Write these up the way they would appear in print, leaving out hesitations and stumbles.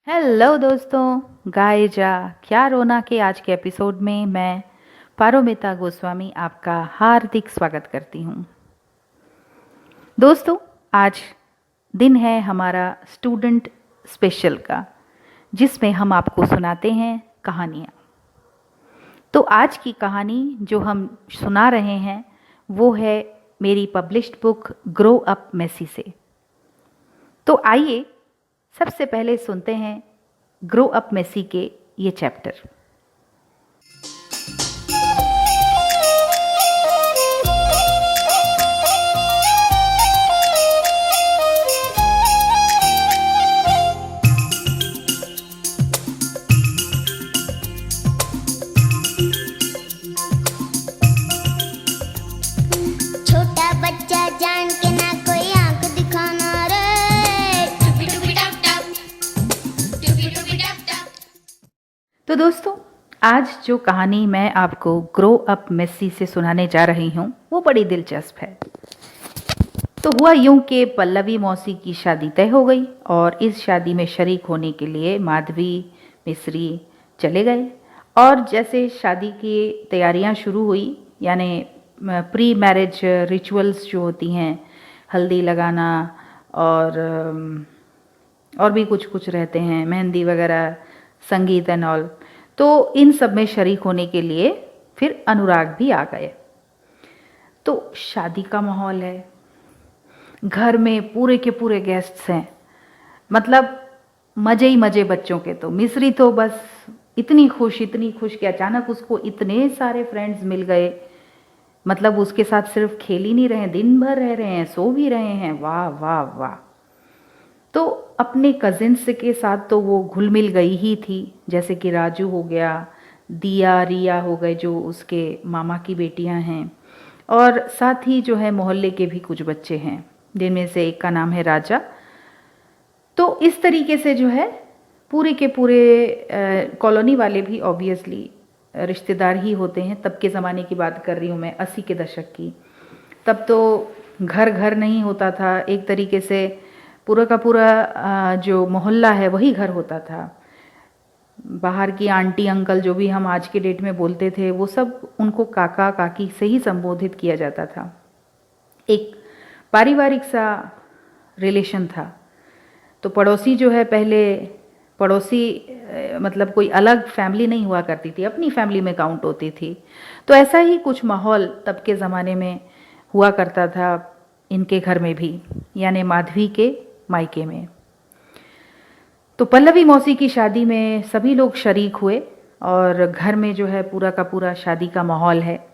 Hello दोस्तों, गाए जा क्या रोना के आज के एपिसोड में मैं पारोमिता गोस्वामी आपका हार्दिक स्वागत करती हूँ। दोस्तों, आज दिन है हमारा स्टूडेंट स्पेशल का, जिसमें हम आपको सुनाते हैं कहानियाँ। तो आज की कहानी जो हम सुना रहे हैं वो है मेरी published book grow up messy से। तो आइए सबसे पहले सुनते हैं ग्रो अप मेसी के ये चैप्टर। छोटा बच्चा जान के ना कोई आंख दिखाना रे। टुपी टुपी टप टप, टुपी टुपी टप टप। तो दोस्तों, आज जो कहानी मैं आपको ग्रो अप मेसी से सुनाने जा रही हूँ वो बड़ी दिलचस्प है। तो हुआ यूं कि पल्लवी मौसी की शादी तय हो गई और इस शादी में शरीक होने के लिए माधवी मिस्री चले गए। और जैसे शादी की तैयारियां शुरू हुई, यानी प्री मैरिज रिचुअल्स जो होती हैं, हल्दी लगाना और भी कुछ कुछ रहते हैं, मेहंदी वगैरह, संगीत एंड ऑल, तो इन सब में शरीक होने के लिए फिर अनुराग भी आ गए। तो शादी का माहौल है, घर में पूरे के पूरे गेस्ट्स हैं, मतलब मज़े ही मज़े बच्चों के। तो मिस्री तो बस इतनी खुश कि अचानक उसको इतने सारे फ्रेंड्स मिल गए। मतलब उसके साथ सिर्फ खेल ही नहीं रहे, दिन भर रह रहे हैं, सो भी रहे हैं। वाह वाह वाह। तो अपने कजिन्स के साथ तो वो घुल मिल गई ही थी, जैसे कि राजू हो गया, दिया, रिया हो गए जो उसके मामा की बेटियां हैं, और साथ ही जो है मोहल्ले के भी कुछ बच्चे हैं, जिनमें से एक का नाम है राजा। तो इस तरीके से जो है पूरे के पूरे कॉलोनी वाले भी ऑब्वियसली रिश्तेदार ही होते हैं। तब के ज़माने की बात कर रही हूँ मैं, 80 के दशक की। तब तो घर घर नहीं होता था, एक तरीके से पूरा का पूरा जो मोहल्ला है वही घर होता था। बाहर की आंटी अंकल जो भी हम आज के डेट में बोलते थे, वो सब उनको काका काकी से ही संबोधित किया जाता था। एक पारिवारिक सा रिलेशन था। तो पड़ोसी जो है, पहले पड़ोसी मतलब कोई अलग फैमिली नहीं हुआ करती थी, अपनी फैमिली में काउंट होती थी। तो ऐसा ही कुछ माहौल तब के ज़माने में हुआ करता था इनके घर में भी, यानी माधवी के मायके में। तो पल्लवी मौसी की शादी में सभी लोग शरीक हुए और घर में जो है पूरा का पूरा शादी का माहौल है।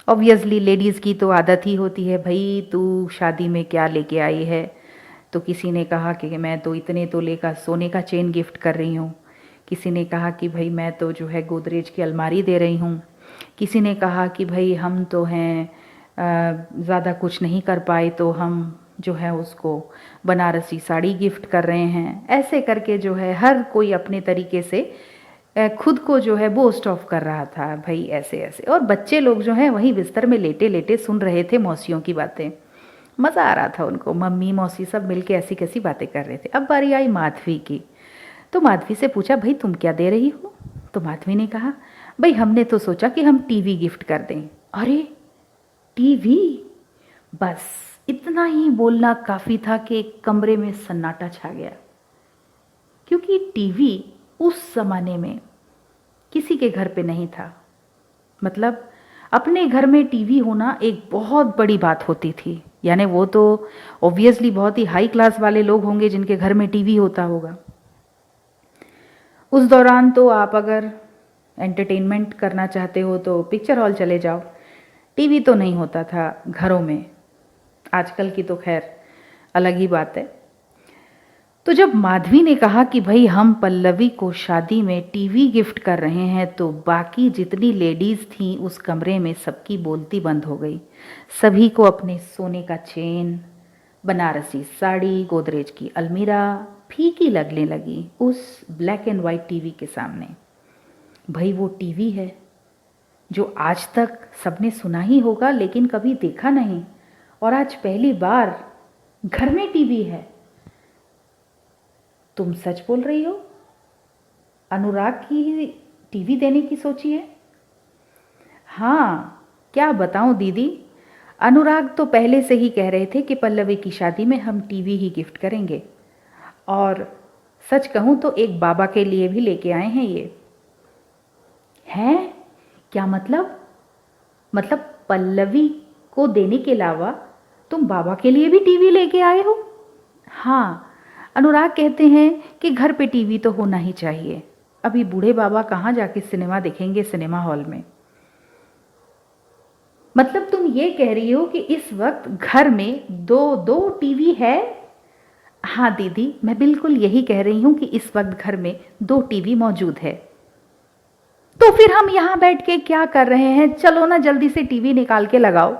ऑब्वियसली लेडीज़ की तो आदत ही होती है, भाई तू शादी में क्या लेके आई है। तो किसी ने कहा कि मैं तो इतने तोले का सोने का चेन गिफ्ट कर रही हूँ। किसी ने कहा कि भाई मैं तो जो है गोदरेज की अलमारी दे रही हूँ। किसी ने कहा कि भाई हम तो हैं ज़्यादा कुछ नहीं कर पाए, तो हम जो है उसको बनारसी साड़ी गिफ्ट कर रहे हैं। ऐसे करके जो है हर कोई अपने तरीके से खुद को जो है बोस्ट ऑफ कर रहा था, भाई ऐसे ऐसे। और बच्चे लोग जो हैं वहीं बिस्तर में लेटे लेटे सुन रहे थे मौसियों की बातें। मज़ा आ रहा था उनको, मम्मी मौसी सब मिलके ऐसी कैसी बातें कर रहे थे। अब बारी आई माधवी की। तो माधवी से पूछा, भाई तुम क्या दे रही हो? तो माधवी ने कहा, भाई हमने तो सोचा कि हम टीवी गिफ्ट कर दें। अरे टीवी? बस इतना ही बोलना काफ़ी था कि कमरे में सन्नाटा छा गया, क्योंकि टीवी उस ज़माने में किसी के घर पे नहीं था। मतलब अपने घर में टीवी होना एक बहुत बड़ी बात होती थी, यानी वो तो ऑब्वियसली बहुत ही हाई क्लास वाले लोग होंगे जिनके घर में टीवी होता होगा। उस दौरान तो आप अगर एंटरटेनमेंट करना चाहते हो तो पिक्चर हॉल चले जाओ, टीवी तो नहीं होता था घरों में। आजकल की तो खैर अलग ही बात है। तो जब माधवी ने कहा कि भाई हम पल्लवी को शादी में टीवी गिफ्ट कर रहे हैं, तो बाकी जितनी लेडीज़ थीं उस कमरे में सबकी बोलती बंद हो गई। सभी को अपने सोने का चेन, बनारसी साड़ी, गोदरेज की अलमीरा फीकी लगने लगी उस ब्लैक एंड वाइट टीवी के सामने। भाई वो टीवी है जो आज तक सबने सुना ही होगा लेकिन कभी देखा नहीं, और आज पहली बार घर में टीवी है। तुम सच बोल रही हो? अनुराग की टीवी देने की सोची है? हाँ, क्या बताऊं दीदी, अनुराग तो पहले से ही कह रहे थे कि पल्लवी की शादी में हम टीवी ही गिफ्ट करेंगे। और सच कहूं तो एक बाबा के लिए भी लेके आए हैं ये। हैं? क्या मतलब? मतलब पल्लवी को देने के अलावा तुम बाबा के लिए भी टीवी लेके आए हो? हाँ, अनुराग कहते हैं कि घर पे टीवी तो होना ही चाहिए। अभी बूढ़े बाबा कहाँ जाके सिनेमा देखेंगे सिनेमा हॉल में। मतलब तुम ये कह रही हो कि इस वक्त घर में दो दो टीवी है? हाँ दीदी, मैं बिल्कुल यही कह रही हूँ कि इस वक्त घर में 2 टीवी मौजूद है। तो फिर हम यहाँ बैठ के क्या कर रहे हैं? चलो ना जल्दी से टीवी निकाल के लगाओ।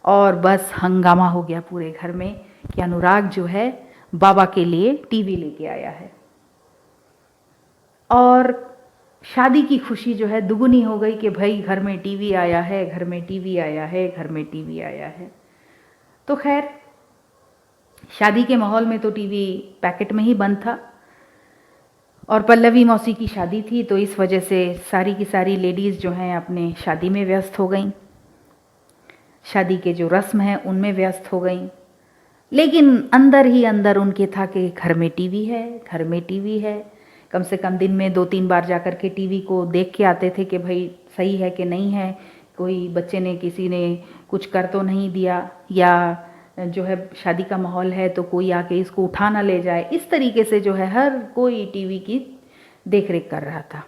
और बस हंगामा हो गया पूरे घर में कि अनुराग जो है बाबा के लिए टीवी लेके आया है। और शादी की खुशी जो है दुगुनी हो गई कि भाई घर में टीवी आया है, घर में टीवी आया है, घर में टीवी आया है। तो खैर, शादी के माहौल में तो टीवी पैकेट में ही बंद था और पल्लवी मौसी की शादी थी, तो इस वजह से सारी की सारी लेडीज़ जो हैं अपने शादी में व्यस्त हो गईं, शादी के जो रस्म हैं उनमें व्यस्त हो गईं। लेकिन अंदर ही अंदर उनके था कि घर में टीवी है, घर में टीवी है। कम से कम दिन में 2-3 बार जा कर के टीवी को देख के आते थे कि भाई सही है कि नहीं है, कोई बच्चे ने किसी ने कुछ कर तो नहीं दिया, या जो है शादी का माहौल है तो कोई आके इसको उठा ना ले जाए। इस तरीके से जो है हर कोई टीवी की देख रेख कर रहा था।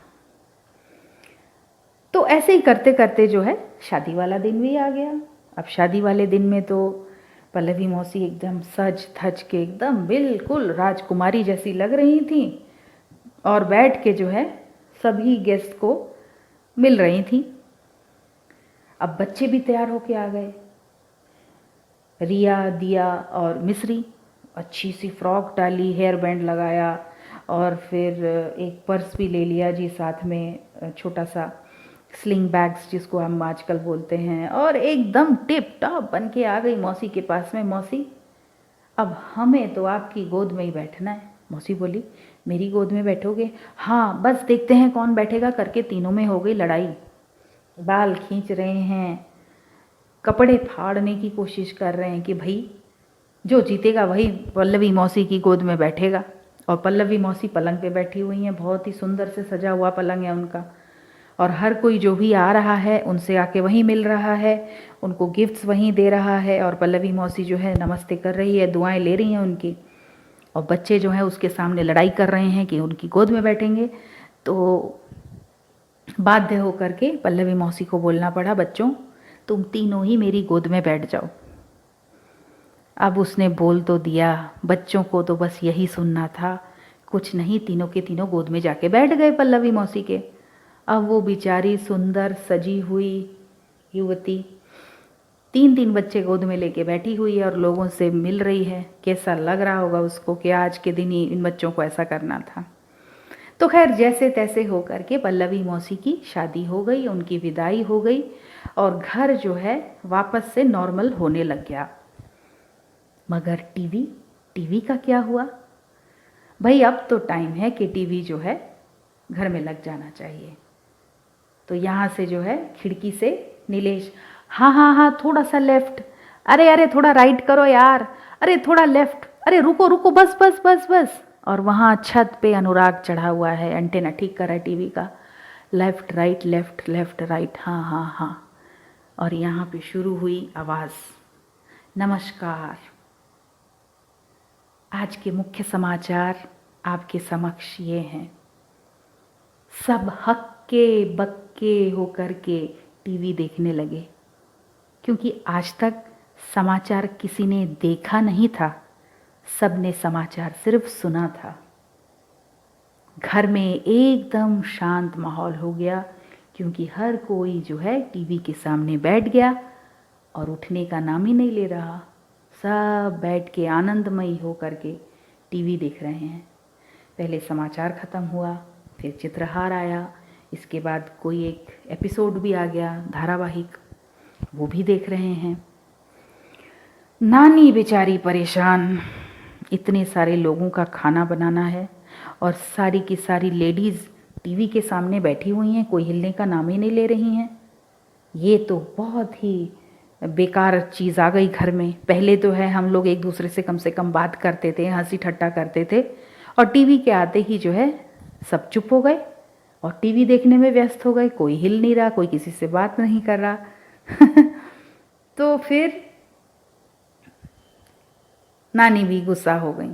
तो ऐसे ही करते करते जो है शादी वाला दिन भी आ गया। अब शादी वाले दिन में तो पल्लवी मौसी एकदम सज धज के एकदम बिल्कुल राजकुमारी जैसी लग रही थी और बैठ के जो है सभी गेस्ट को मिल रही थी। अब बच्चे भी तैयार होके आ गए, रिया, दिया और मिस्री। अच्छी सी फ्रॉक डाली, हेयर बैंड लगाया और फिर एक पर्स भी ले लिया जी साथ में, छोटा सा स्लिंग बैग्स जिसको हम आजकल बोलते हैं, और एकदम टिप टॉप बन के आ गई मौसी के पास में। मौसी, अब हमें तो आपकी गोद में ही बैठना है। मौसी बोली, मेरी गोद में बैठोगे? हाँ, बस देखते हैं कौन बैठेगा करके तीनों में हो गई लड़ाई। बाल खींच रहे हैं, कपड़े फाड़ने की कोशिश कर रहे हैं कि भाई जो जीतेगा वही पल्लवी मौसी की गोद में बैठेगा। और पल्लवी मौसी पलंग पे बैठी हुई हैं, बहुत ही सुंदर से सजा हुआ पलंग है उनका, और हर कोई जो भी आ रहा है उनसे आके वहीं मिल रहा है, उनको गिफ्ट्स वहीं दे रहा है, और पल्लवी मौसी जो है नमस्ते कर रही है, दुआएं ले रही हैं उनकी। और बच्चे जो हैं उसके सामने लड़ाई कर रहे हैं कि उनकी गोद में बैठेंगे। तो बाध्य होकर के पल्लवी मौसी को बोलना पड़ा, बच्चों तुम तीनों ही मेरी गोद में बैठ जाओ। अब उसने बोल तो दिया, बच्चों को तो बस यही सुनना था, कुछ नहीं, तीनों के तीनों गोद में जाके बैठ गए पल्लवी मौसी के। अब वो बेचारी सुंदर सजी हुई युवती 3-3 बच्चे गोद में लेके बैठी हुई है और लोगों से मिल रही है। कैसा लग रहा होगा उसको कि आज के दिन ही इन बच्चों को ऐसा करना था। तो खैर जैसे तैसे हो करके पल्लवी मौसी की शादी हो गई, उनकी विदाई हो गई और घर जो है वापस से नॉर्मल होने लग गया। मगर टीवी का क्या हुआ? भाई अब तो टाइम है कि टीवी जो है घर में लग जाना चाहिए। तो यहाँ से जो है खिड़की से नीलेश, हाँ हाँ हाँ थोड़ा सा लेफ्ट, अरे अरे थोड़ा राइट करो यार, अरे थोड़ा लेफ्ट, अरे रुको रुको, बस बस बस बस। और वहाँ छत पे अनुराग चढ़ा हुआ है, एंटेना ठीक कर रहा है टीवी का, left right left left right, हाँ हाँ हाँ। और यहाँ पे शुरू हुई आवाज़, नमस्कार, आज के मुख्य समाचार आपके समक्ष ये हैं। सब हक्के बक्के होकर के टीवी देखने लगे, क्योंकि आज तक समाचार किसी ने देखा नहीं था, सबने समाचार सिर्फ सुना था। घर में एकदम शांत माहौल हो गया, क्योंकि हर कोई जो है टीवी के सामने बैठ गया और उठने का नाम ही नहीं ले रहा। सब बैठ के आनंदमयी हो करके टीवी देख रहे हैं। पहले समाचार ख़त्म हुआ, फिर चित्रहार आया, इसके बाद कोई एक एपिसोड भी आ गया धारावाहिक, वो भी देख रहे हैं। नानी बेचारी परेशान, इतने सारे लोगों का खाना बनाना है और सारी की सारी लेडीज़ टीवी के सामने बैठी हुई हैं, कोई हिलने का नाम ही नहीं ले रही हैं। ये तो बहुत ही बेकार चीज़ आ गई घर में। पहले तो है हम लोग एक दूसरे से कम बात करते थे, हंसी ठट्टा करते थे, और टीवी के आते ही जो है सब चुप हो गए और टीवी देखने में व्यस्त हो गए। कोई हिल नहीं रहा, कोई किसी से बात नहीं कर रहा। तो फिर नानी भी गुस्सा हो गई,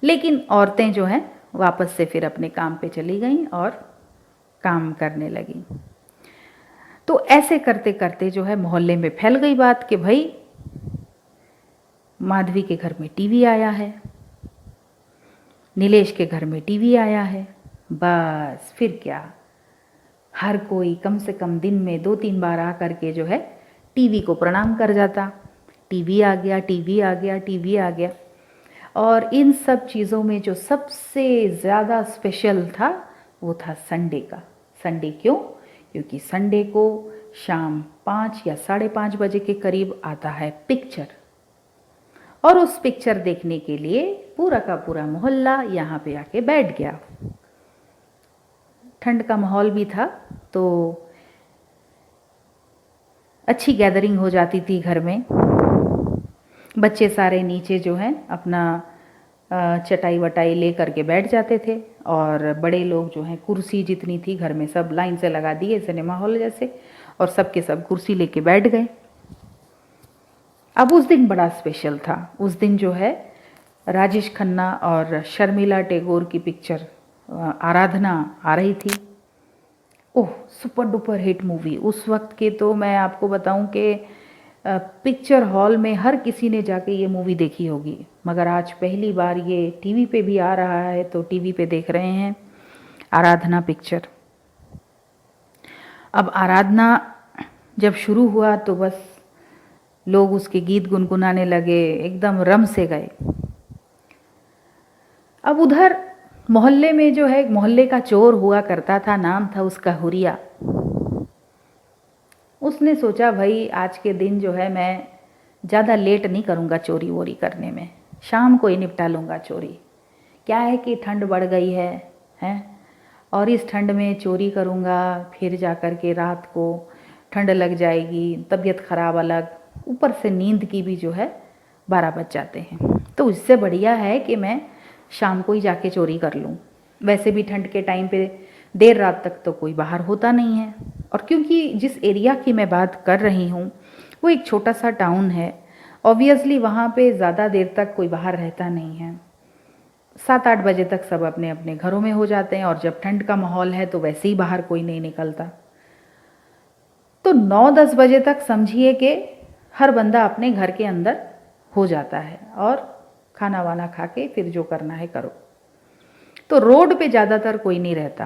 लेकिन औरतें जो हैं वापस से फिर अपने काम पे चली गईं और काम करने लगीं। तो ऐसे करते करते जो है मोहल्ले में फैल गई बात कि भाई माधवी के घर में टीवी आया है, नीलेश के घर में टीवी आया है। बस फिर क्या, हर कोई कम से कम दिन में 2-3 बार आ करके जो है टीवी को प्रणाम कर जाता। टीवी आ गया, टीवी आ गया, टीवी आ गया। और इन सब चीज़ों में जो सबसे ज़्यादा स्पेशल था वो था संडे का। संडे क्यों? क्योंकि संडे को शाम 5 या 5:30 बजे के करीब आता है पिक्चर, और उस पिक्चर देखने के लिए पूरा का पूरा मोहल्ला यहाँ पे आके बैठ गया। ठंड का माहौल भी था तो अच्छी गैदरिंग हो जाती थी घर में। बच्चे सारे नीचे जो हैं अपना चटाई वटाई ले करके बैठ जाते थे, और बड़े लोग जो हैं कुर्सी जितनी थी घर में सब लाइन से लगा दिए सिनेमा हॉल जैसे, और सब के सब कुर्सी लेके बैठ गए। अब उस दिन बड़ा स्पेशल था। उस दिन जो है राजेश खन्ना और शर्मिला टैगोर की पिक्चर आराधना आ रही थी। ओह, सुपर डुपर हिट मूवी उस वक्त के। तो मैं आपको बताऊं कि पिक्चर हॉल में हर किसी ने जाके ये मूवी देखी होगी, मगर आज पहली बार ये टीवी पे भी आ रहा है, तो टीवी पे देख रहे हैं आराधना पिक्चर। अब आराधना जब शुरू हुआ तो बस लोग उसके गीत गुनगुनाने लगे, एकदम रम से गए। अब उधर मोहल्ले में जो है मोहल्ले का चोर हुआ करता था, नाम था उसका हुरिया। उसने सोचा भाई आज के दिन जो है मैं ज़्यादा लेट नहीं करूँगा चोरी वोरी करने में, शाम को ही निपटा लूँगा चोरी। क्या है कि ठंड बढ़ गई है हैं, और इस ठंड में चोरी करूँगा, फिर जा कर के रात को ठंड लग जाएगी, तबीयत ख़राब अलग, ऊपर से नींद की भी जो है 12 बज जाते हैं। तो इससे बढ़िया है कि मैं शाम को ही जाके चोरी कर लूँ। वैसे भी ठंड के टाइम पे देर रात तक तो कोई बाहर होता नहीं है, और क्योंकि जिस एरिया की मैं बात कर रही हूँ वो एक छोटा सा टाउन है, ऑब्वियसली वहाँ पे ज़्यादा देर तक कोई बाहर रहता नहीं है। 7-8 बजे तक सब अपने अपने घरों में हो जाते हैं, और जब ठंड का माहौल है तो वैसे ही बाहर कोई नहीं निकलता। तो 9-10 बजे तक समझिए कि हर बंदा अपने घर के अंदर हो जाता है, और खाना वाना खा के फिर जो करना है करो। तो रोड पे ज़्यादातर कोई नहीं रहता।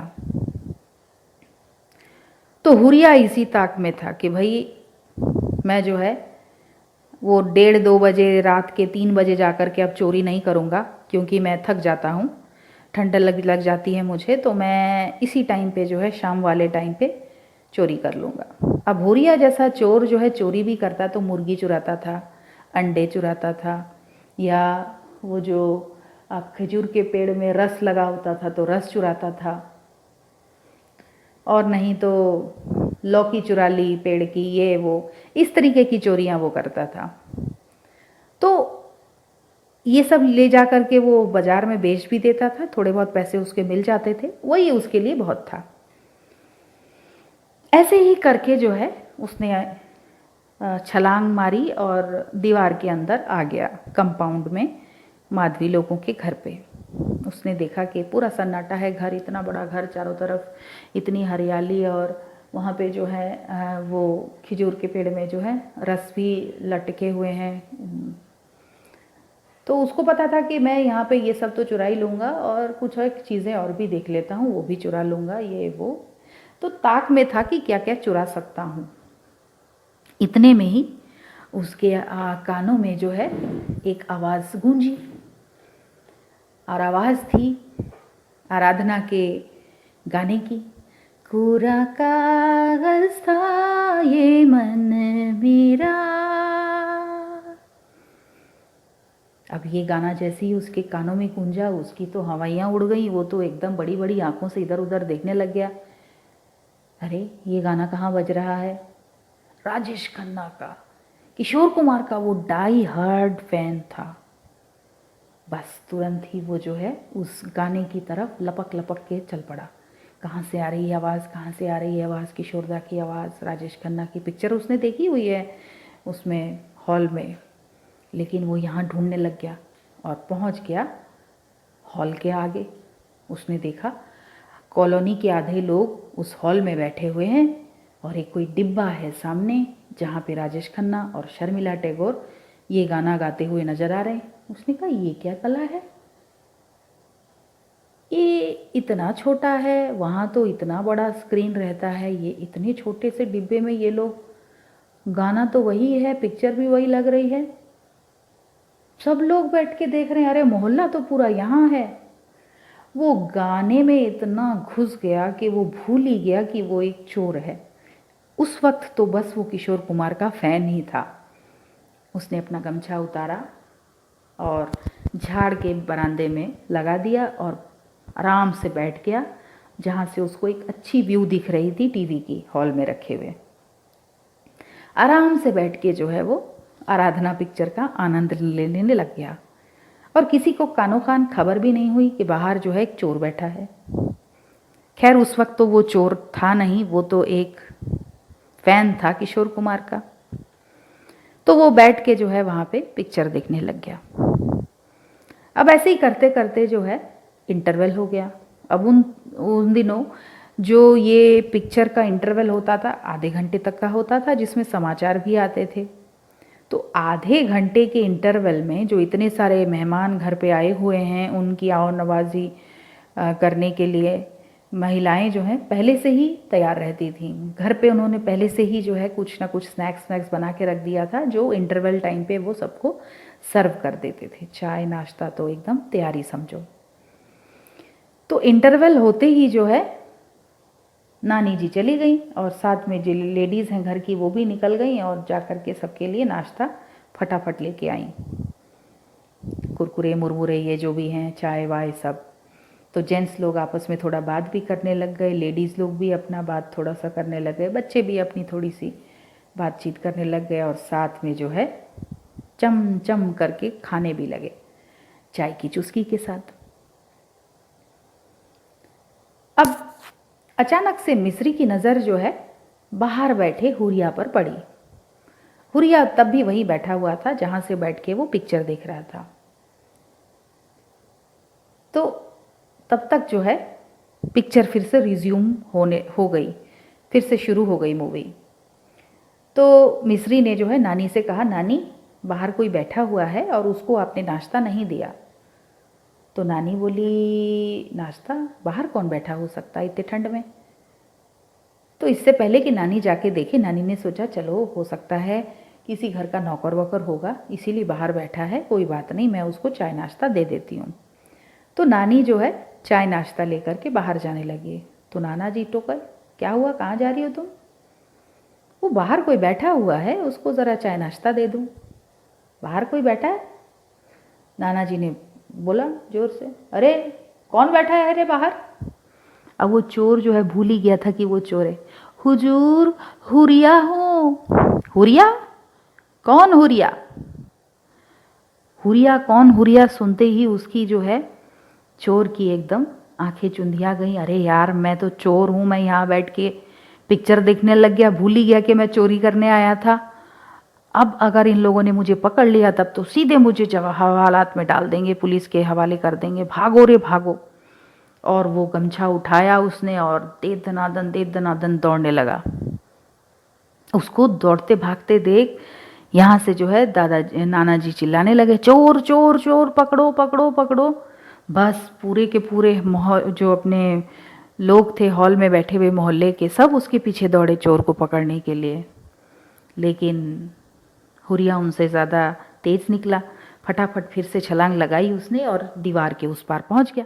तो हुरिया इसी ताक में था कि भाई मैं जो है वो 1:30-2 बजे, रात के 3 बजे जा कर के अब चोरी नहीं करूँगा, क्योंकि मैं थक जाता हूँ, ठंड लग जाती है मुझे, तो मैं इसी टाइम पे जो है शाम वाले टाइम पे चोरी कर लूँगा। अब हुरिया जैसा चोर जो है चोरी भी करता तो मुर्गी चुराता था, अंडे चुराता था, या वो जो खजूर के पेड़ में रस लगा होता था तो रस चुराता था, और नहीं तो लौकी चुरा ली पेड़ की, ये वो इस तरीके की चोरियां वो करता था। तो ये सब ले जा कर के वो बाजार में बेच भी देता था, थोड़े बहुत पैसे उसके मिल जाते थे, वही उसके लिए बहुत था। ऐसे ही करके जो है उसने छलांग मारी और दीवार के अंदर आ गया, कंपाउंड में माधवी लोगों के घर पे। उसने देखा कि पूरा सन्नाटा है, घर इतना बड़ा घर, चारों तरफ इतनी हरियाली, और वहाँ पे जो है वो खजूर के पेड़ में जो है रस भी लटके हुए हैं। तो उसको पता था कि मैं यहाँ पे ये सब तो चुरा ही लूँगा, और कुछ एक चीज़ें और भी देख लेता हूँ, वो भी चुरा लूँगा, ये वो। तो ताक में था कि क्या क्या चुरा सकता हूँ। इतने में ही उसके कानों में जो है एक आवाज़ गूंजी, और आवाज़ थी आराधना के गाने की। कोरा कागज़ था ये मन मेरा, अब ये गाना जैसे ही उसके कानों में गूंजा, उसकी तो हवाइयाँ उड़ गई, वो तो एकदम बड़ी बड़ी आंखों से इधर उधर देखने लग गया। अरे ये गाना कहाँ बज रहा है? राजेश खन्ना का, किशोर कुमार का वो डाई हार्ड फैन था। बस तुरंत ही वो जो है उस गाने की तरफ लपक लपक के चल पड़ा। कहाँ से आ रही है आवाज़, कहाँ से आ रही है आवाज़? किशोरदा की आवाज़। राजेश खन्ना की पिक्चर उसने देखी हुई है उसमें हॉल में, लेकिन वो यहाँ ढूंढने लग गया और पहुँच गया हॉल के आगे। उसने देखा कॉलोनी के आधे लोग उस हॉल में बैठे हुए हैं और एक कोई डिब्बा है सामने, जहाँ पे राजेश खन्ना और शर्मिला टैगोर ये गाना गाते हुए नजर आ रहे हैं। उसने कहा ये क्या कला है, ये इतना छोटा है, वहाँ तो इतना बड़ा स्क्रीन रहता है, ये इतने छोटे से डिब्बे में ये लोग, गाना तो वही है, पिक्चर भी वही लग रही है, सब लोग बैठ के देख रहे हैं, अरे मोहल्ला तो पूरा यहाँ है। वो गाने में इतना घुस गया कि वो भूल ही गया कि वो एक चोर है। उस वक्त तो बस वो किशोर कुमार का फैन ही था। उसने अपना गमछा उतारा और झाड़ के बरामदे में लगा दिया और आराम से बैठ गया, जहाँ से उसको एक अच्छी व्यू दिख रही थी टीवी की, हॉल में रखे हुए। आराम से बैठ के जो है वो आराधना पिक्चर का आनंद लेने लग गया और किसी को कानो कान खबर भी नहीं हुई कि बाहर जो है एक चोर बैठा है। खैर उस वक्त तो वो चोर था नहीं, वो तो एक फैन था किशोर कुमार का। तो वो बैठ के जो है वहाँ पे पिक्चर देखने लग गया। अब ऐसे ही करते करते जो है इंटरवल हो गया। अब उन दिनों जो ये पिक्चर का इंटरवल होता था आधे घंटे तक का होता था, जिसमें समाचार भी आते थे। तो आधे घंटे के इंटरवल में जो इतने सारे मेहमान घर पे आए हुए हैं, उनकी आओ नवाजी करने के लिए महिलाएं जो हैं पहले से ही तैयार रहती थीं। घर पे उन्होंने पहले से ही जो है कुछ ना कुछ स्नैक्स बना के रख दिया था, जो इंटरवल टाइम पे वो सबको सर्व कर देते थे। चाय नाश्ता तो एकदम तैयारी समझो। तो इंटरवल होते ही जो है नानी जी चली गई और साथ में जो लेडीज़ हैं घर की वो भी निकल गई और जा कर के सबके लिए नाश्ता फटाफट लेके आई, कुरकुरे मुरमुरे ये जो भी हैं, चाय वाय सब। तो जेंट्स लोग आपस में थोड़ा बात भी करने लग गए, लेडीज़ लोग भी अपना बात थोड़ा सा करने लग गए, बच्चे भी अपनी थोड़ी सी बातचीत करने लग गए और साथ में जो है चम चम करके खाने भी लगे चाय की चुस्की के साथ। अब अचानक से मिस्री की नज़र जो है बाहर बैठे हुरिया पर पड़ी। हुरिया तब भी वहीं बैठा हुआ था जहाँ से बैठ के वो पिक्चर देख रहा था। तो तब तक जो है पिक्चर फिर से रिज्यूम हो गई, फिर से शुरू हो गई मूवी। तो मिस्री ने जो है नानी से कहा, नानी बाहर कोई बैठा हुआ है और उसको आपने नाश्ता नहीं दिया। तो नानी बोली, नाश्ता? बाहर कौन बैठा हो सकता है इतने ठंड में? तो इससे पहले कि नानी जाके देखे, नानी ने सोचा चलो हो सकता है किसी घर का नौकर वोकर होगा इसीलिए बाहर बैठा है, कोई बात नहीं, मैं उसको चाय नाश्ता दे देती हूँ। तो नानी जो है चाय नाश्ता लेकर के बाहर जाने लगी। तो नाना जी टोकर, क्या हुआ, कहाँ जा रही हो तुम? वो बाहर कोई बैठा हुआ है, उसको ज़रा चाय नाश्ता दे दूँ। बाहर कोई बैठा है? नाना जी ने बोला जोर से, अरे कौन बैठा है अरे बाहर? अब वो चोर जो है भूल ही गया था कि वो चोर है। हुजूर हुरिया हूँ। हुरिया? कौन हुरिया? हुरिया कौन? हुरिया सुनते ही उसकी जो है चोर की एकदम आंखें चुंधिया गई। अरे यार मैं तो चोर हूँ, मैं यहाँ बैठ के पिक्चर देखने लग गया, भूल ही गया कि मैं चोरी करने आया था। अब अगर इन लोगों ने मुझे पकड़ लिया तब तो सीधे मुझे हवालात में डाल देंगे, पुलिस के हवाले कर देंगे, भागो रे भागो। और वो गमछा उठाया उसने और दे दनादन दौड़ने लगा। उसको दौड़ते भागते देख यहाँ से जो है नाना जी चिल्लाने लगे, चोर चोर चोर, पकड़ो पकड़ो पकड़ो। बस पूरे के पूरे जो अपने लोग थे हॉल में बैठे हुए मोहल्ले के, सब उसके पीछे दौड़े चोर को पकड़ने के लिए। लेकिन हुरिया उनसे ज़्यादा तेज निकला। फटाफट फिर से छलांग लगाई उसने और दीवार के उस पार पहुंच गया।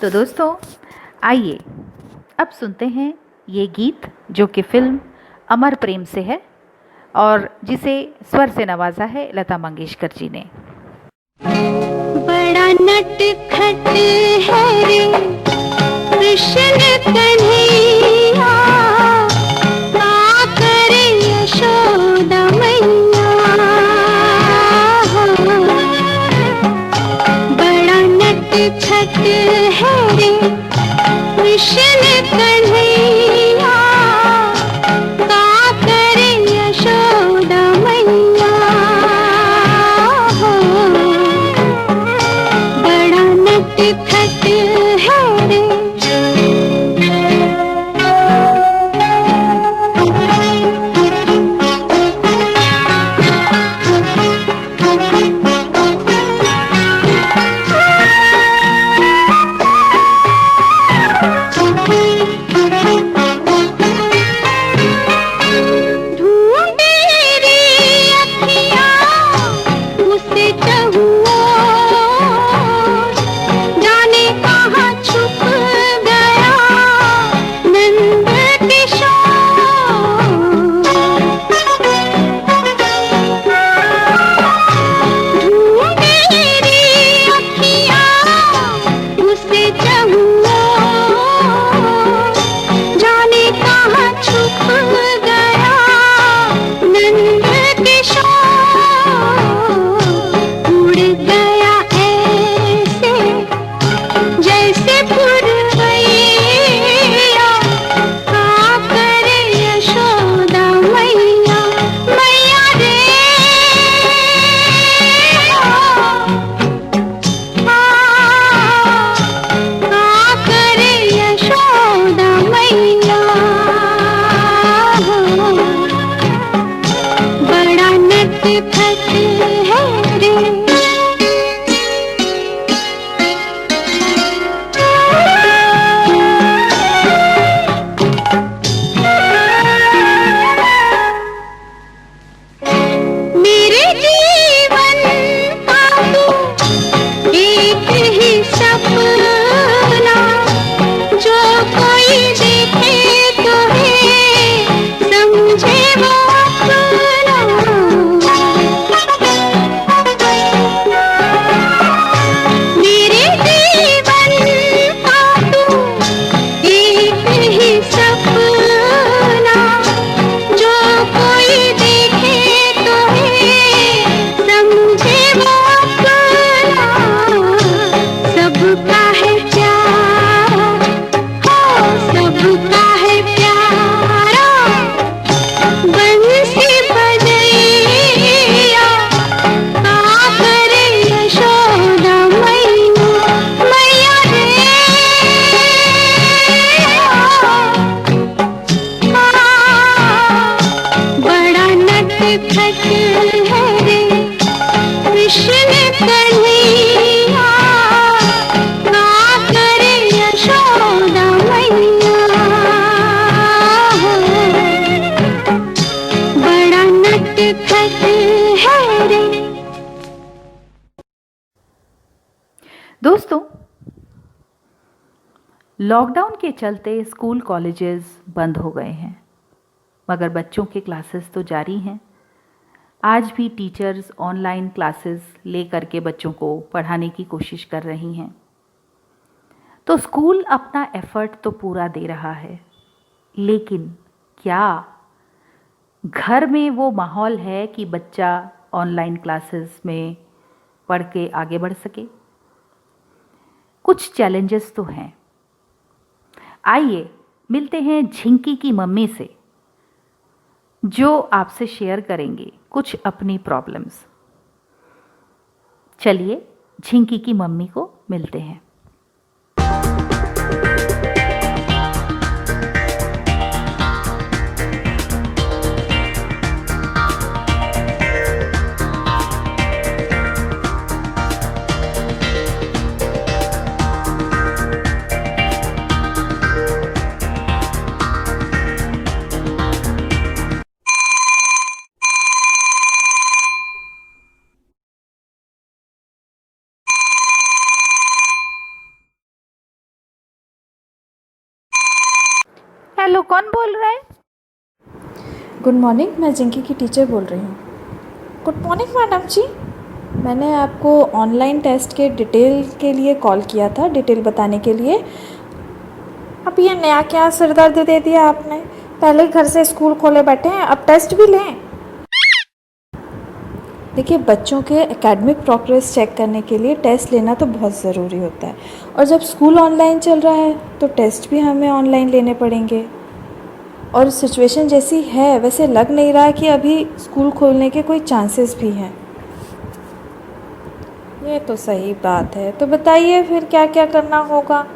तो दोस्तों आइए अब सुनते हैं ये गीत जो कि फिल्म अमर प्रेम से है और जिसे स्वर से नवाजा है लता मंगेशकर जी ने। बड़ा नटखट है रे कृष्ण कन्हैया, का करे यशोदा मैया। बड़ा नटखट है रे कृष्ण कन्हैया, का करे यशोदा मैया। बड़ा नटखट है रे। दोस्तों लॉकडाउन के चलते स्कूल कॉलेजेस बंद हो गए हैं, मगर बच्चों के क्लासेस तो जारी हैं। आज भी टीचर्स ऑनलाइन क्लासेस ले करके बच्चों को पढ़ाने की कोशिश कर रही हैं। तो स्कूल अपना एफर्ट तो पूरा दे रहा है, लेकिन क्या घर में वो माहौल है कि बच्चा ऑनलाइन क्लासेस में पढ़ के आगे बढ़ सके? कुछ चैलेंजेस तो हैं। आइए मिलते हैं झिंकी की मम्मी से, जो आपसे शेयर करेंगे कुछ अपनी प्रॉब्लम्स। चलिए झिंकी की मम्मी को मिलते हैं। हेलो, कौन बोल रहा है? गुड मॉर्निंग, मैं जिंकी की टीचर बोल रही हूँ। गुड मॉर्निंग मैडम जी। मैंने आपको ऑनलाइन टेस्ट के डिटेल के लिए कॉल किया था, डिटेल बताने के लिए। अब ये नया क्या सिरदर्द दे दिया आपने? पहले ही घर से स्कूल खोले बैठे हैं, अब टेस्ट भी लें। देखिए, बच्चों के एकेडमिक प्रोग्रेस चेक करने के लिए टेस्ट लेना तो बहुत ज़रूरी होता है, और जब स्कूल ऑनलाइन चल रहा है तो टेस्ट भी हमें ऑनलाइन लेने पड़ेंगे। और सिचुएशन जैसी है वैसे लग नहीं रहा कि अभी स्कूल खोलने के कोई चांसेस भी हैं। ये तो सही बात है। तो बताइए फिर क्या क्या करना होगा?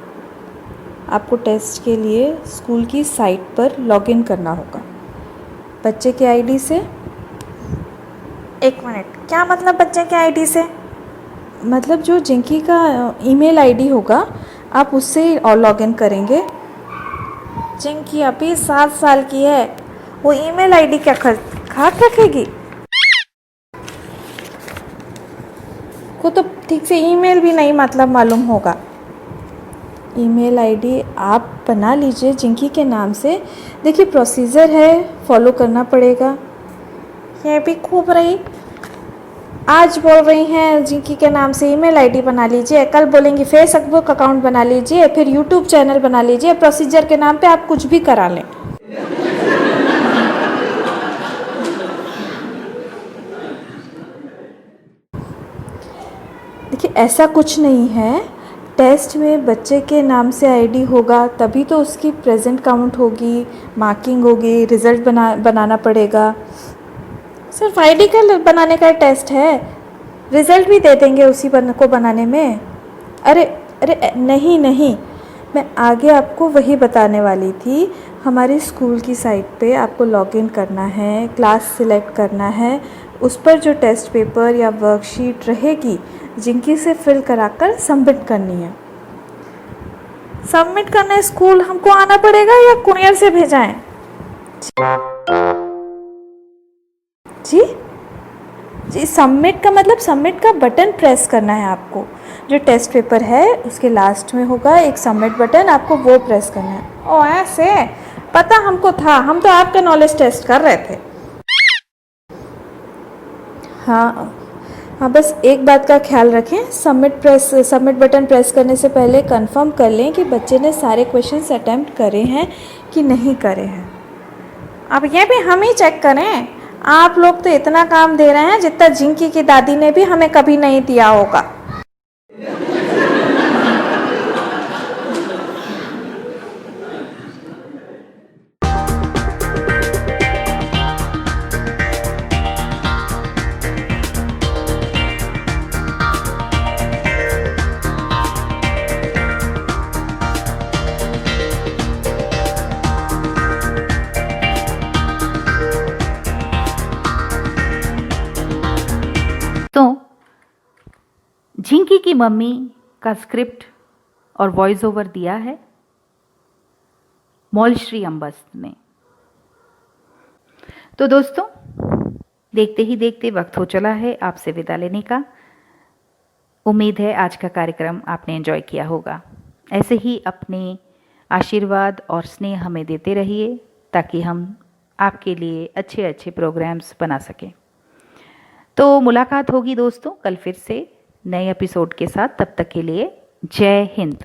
आपको टेस्ट के लिए स्कूल की साइट पर लॉगिन करना होगा बच्चे के आईडी से। एक मिनट, क्या मतलब बच्चे के आईडी से? मतलब जो जिंकी का ईमेल आईडी होगा, आप उससे और लॉगिन करेंगे। जिंकी अभी 7 साल की है, वो ईमेल आईडी क्या खाक रखेगी? को तो ठीक से ईमेल भी नहीं मतलब मालूम होगा। ईमेल आईडी आप बना लीजिए जिंकी के नाम से। देखिए, प्रोसीजर है, फॉलो करना पड़ेगा। ये भी खूब रही, आज बोल रही हैं जिंकी के नाम से ईमेल आईडी बना लीजिए, कल बोलेंगी फेसबुक अकाउंट बना लीजिए, फिर यूट्यूब चैनल बना लीजिए। प्रोसीजर के नाम पे आप कुछ भी करा लें। देखिए, ऐसा कुछ नहीं है। टेस्ट में बच्चे के नाम से आईडी होगा तभी तो उसकी प्रेजेंट काउंट होगी, मार्किंग होगी, रिज़ल्ट बनाना पड़ेगा। सिर्फ आईडी का बनाने का टेस्ट है, रिज़ल्ट भी दे देंगे उसी को बनाने में। अरे अरे नहीं नहीं, मैं आगे आपको वही बताने वाली थी। हमारी स्कूल की साइट पे आपको लॉगिन करना है, क्लास सिलेक्ट करना है, उस पर जो टेस्ट पेपर या वर्कशीट रहेगी जिंकी से फिल कराकर सबमिट करनी है। सबमिट करने स्कूल हमको आना पड़ेगा या कुरियर से भेजाएं? जी जी, सबमिट का मतलब सबमिट का बटन प्रेस करना है आपको। जो टेस्ट पेपर है उसके लास्ट में होगा एक सबमिट बटन, आपको वो प्रेस करना है। ओ ऐसे, पता हमको था, हम तो आपका नॉलेज टेस्ट कर रहे थे। हाँ हाँ, बस एक बात का ख्याल रखें, सबमिट बटन प्रेस करने से पहले कंफर्म कर लें कि बच्चे ने सारे क्वेश्चंस अटेम्प्ट करे हैं कि नहीं करे हैं। अब ये भी हम ही चेक करें? आप लोग तो इतना काम दे रहे हैं जितना जिंकी की दादी ने भी हमें कभी नहीं दिया होगा। तो झिंकी की मम्मी का स्क्रिप्ट और वॉइस ओवर दिया है मौलश्री अंबस्त ने। तो दोस्तों, देखते ही देखते वक्त हो चला है आपसे विदा लेने का। उम्मीद है आज का कार्यक्रम आपने एंजॉय किया होगा। ऐसे ही अपने आशीर्वाद और स्नेह हमें देते रहिए ताकि हम आपके लिए अच्छे अच्छे प्रोग्राम्स बना सकें। तो मुलाकात होगी दोस्तों कल फिर से नए एपिसोड के साथ। तब तक के लिए जय हिंद।